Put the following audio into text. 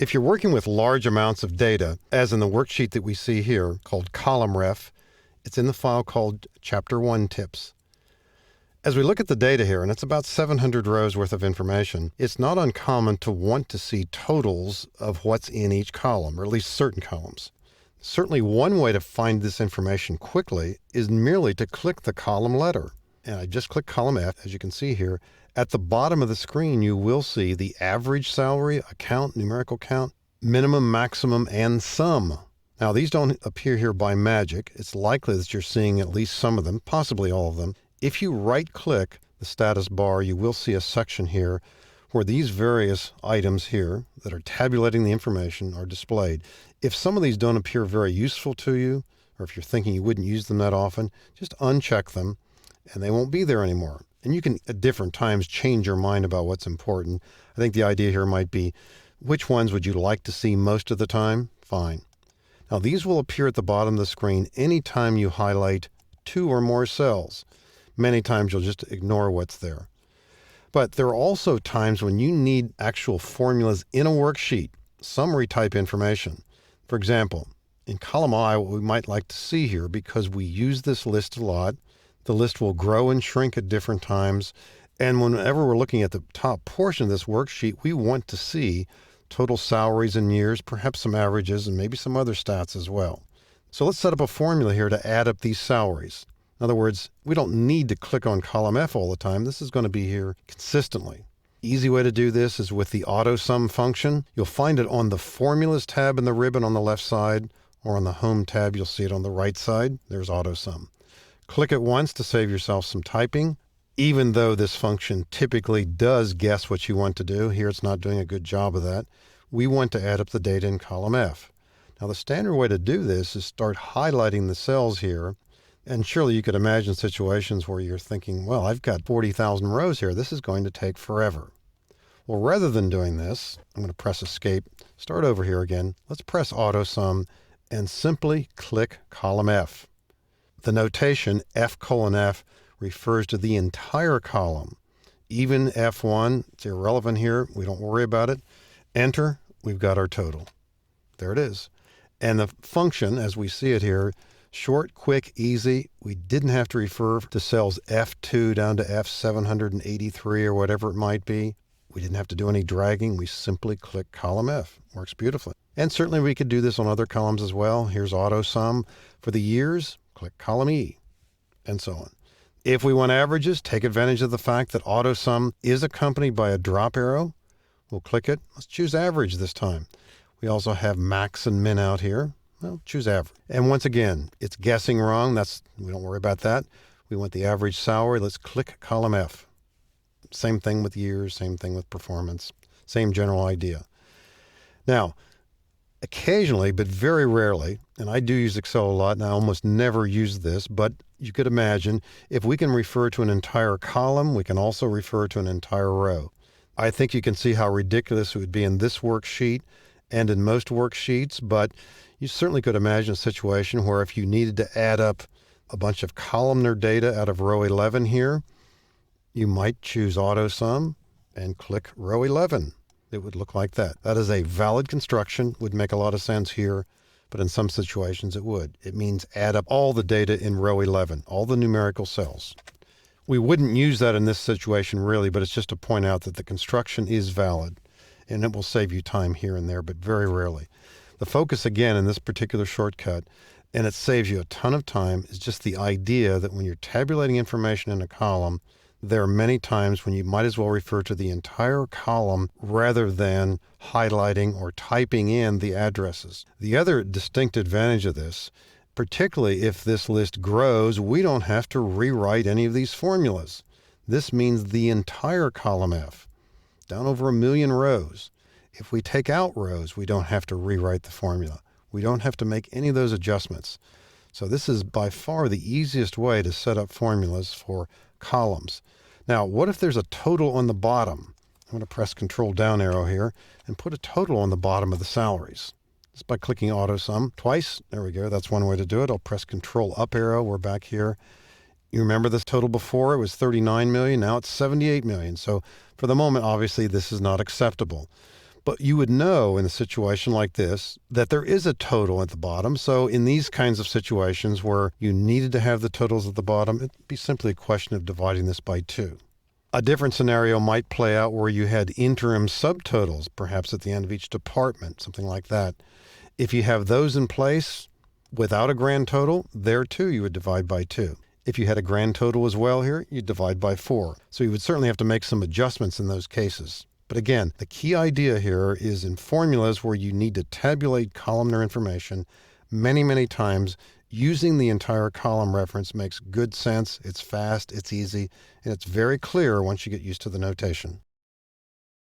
If you're working with large amounts of data, as in the worksheet that we see here called Column Ref, it's in the file called Chapter 1 Tips. As we look at the data here, and it's about 700 rows worth of information, it's not uncommon to want to see totals of what's in each column, or at least certain columns. Certainly one way to find this information quickly is merely to click the column letter. And I just click column F, as you can see here. At the bottom of the screen, you will see the average salary, account, numerical count, minimum, maximum, and sum. Now, these don't appear here by magic. It's likely that you're seeing at least some of them, possibly all of them. If you right-click the status bar, you will see a section here where these various items here that are tabulating the information are displayed. If some of these don't appear very useful to you, or if you're thinking you wouldn't use them that often, just uncheck them and they won't be there anymore. And you can, at different times, change your mind about what's important. I think the idea here might be, which ones would you like to see most of the time? Fine. Now, these will appear at the bottom of the screen anytime you highlight 2 or more cells. Many times you'll just ignore what's there. But there are also times when you need actual formulas in a worksheet, summary type information. For example, in column I, what we might like to see here, because we use this list a lot, the list will grow and shrink at different times. And whenever we're looking at the top portion of this worksheet, we want to see total salaries in years, perhaps some averages, and maybe some other stats as well. So let's set up a formula here to add up these salaries. In other words, we don't need to click on column F all the time. This is going to be here consistently. Easy way to do this is with the AutoSum function. You'll find it on the Formulas tab in the ribbon on the left side, or on the Home tab, you'll see it on the right side. There's AutoSum. Click it once to save yourself some typing. Even though this function typically does guess what you want to do, here it's not doing a good job of that. We want to add up the data in column F. Now, the standard way to do this is start highlighting the cells here. And surely you could imagine situations where you're thinking, well, I've got 40,000 rows here. This is going to take forever. Well, rather than doing this, I'm going to press Escape, start over here again. Let's press AutoSum and simply click column F. The notation F:(F) refers to the entire column. Even F1, it's irrelevant here. We don't worry about it. Enter, we've got our total. There it is. And the function, as we see it here, short, quick, easy. We didn't have to refer to cells F2 down to F783 or whatever it might be. We didn't have to do any dragging. We simply click column F. Works beautifully. And certainly we could do this on other columns as well. Here's AutoSum. For the years, click column E, and so on. If we want averages, take advantage of the fact that AutoSum is accompanied by a drop arrow. We'll click it. Let's choose average this time. We also have max and min out here. Well, choose average. And once again, it's guessing wrong. We don't worry about that. We want the average salary. Let's click column F. Same thing with years, same thing with performance, same general idea. Now, occasionally, but very rarely, and I do use Excel a lot, and I almost never use this, but you could imagine if we can refer to an entire column, we can also refer to an entire row. I think you can see how ridiculous it would be in this worksheet and in most worksheets, but you certainly could imagine a situation where if you needed to add up a bunch of columnar data out of row 11 here, you might choose AutoSum and click row 11. It would look like that. That is a valid construction, would make a lot of sense here, but in some situations it would. It means add up all the data in row 11, all the numerical cells. We wouldn't use that in this situation really, but it's just to point out that the construction is valid, and it will save you time here and there, but very rarely. The focus again in this particular shortcut, and it saves you a ton of time, is just the idea that when you're tabulating information in a column, there are many times when you might as well refer to the entire column rather than highlighting or typing in the addresses. The other distinct advantage of this, particularly if this list grows, we don't have to rewrite any of these formulas. This means the entire column F, down over 1 million rows. If we take out rows, we don't have to rewrite the formula. We don't have to make any of those adjustments. So this is by far the easiest way to set up formulas for columns. Now, what if there's a total on the bottom? I'm going to press Control down arrow here and put a total on the bottom of the salaries. Just by clicking AutoSum twice. There we go. That's one way to do it. I'll press Control up arrow. We're back here. You remember this total before? It was 39 million. Now it's 78 million. So for the moment, obviously, this is not acceptable. But you would know in a situation like this that there is a total at the bottom. So in these kinds of situations where you needed to have the totals at the bottom, it'd be simply a question of dividing this by 2. A different scenario might play out where you had interim subtotals, perhaps at the end of each department, something like that. If you have those in place without a grand total, there too you would divide by 2. If you had a grand total as well here, you'd divide by 4. So you would certainly have to make some adjustments in those cases. But again, the key idea here is in formulas where you need to tabulate columnar information many, many times, using the entire column reference makes good sense. It's fast, it's easy, and it's very clear once you get used to the notation.